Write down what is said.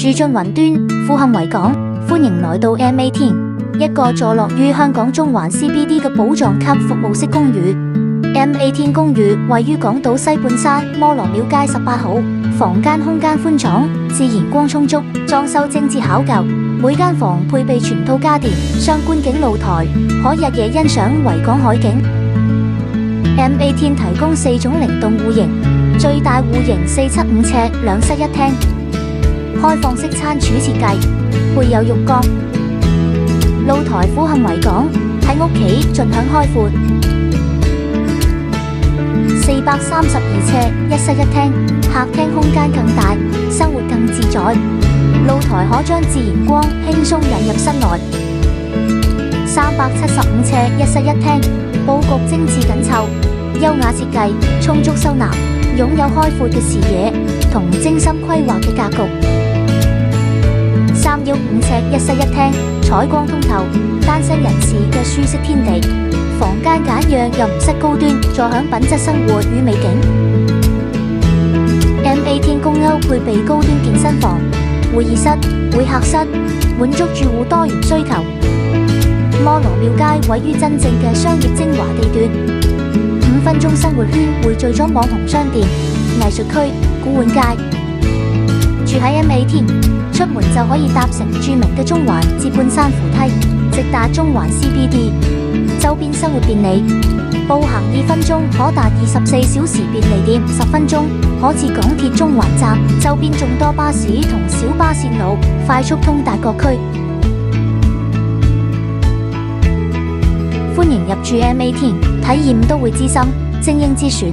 住進雲端，富含維港，歡迎來到 M18， 一個坐落於香港中環 CBD 嘅寶藏級服務式公寓。M18 公寓位於港島西半山摩羅廟街18號，房間空間寬敞，自然光充足，裝修精緻考究。每間房配備全套家電，雙觀景露台，可日夜欣賞維港海景。M18 提供4種靈動戶型，最大戶型475尺，2室1廳，開放式餐廚設計，配有浴缸，露台俯瞰維港，喺屋企盡享開闊。432尺，1室1廳，客廳空間更大，生活更自在。露台可將自然光輕鬆引入室內。375尺，1室1廳，佈局精緻緊湊，優雅設計，充足收納，擁有開闊嘅視野同精心規劃嘅格局。315尺，1室1廳，採光通透，單身人士嘅舒適天地。房間簡約又唔失高端，坐享品質生活與美景。M18 公屋配備高端健身房、會議室、會客室，滿足住戶多元需求。摩羅廟街位於真正嘅商業精華地段，5分鐘生活圈匯聚咗網紅商店、藝術區、古玩街。住喺 M18， 出門就可以搭乘著名嘅中環至半山扶梯，直達中環 CBD。周邊生活便利，步行2分鐘可達24小時便利店，10分鐘可至港鐵中環站。周邊眾多巴士同小巴線路，快速通達各區。歡迎入住 M18， 體驗都會之深，精英之選。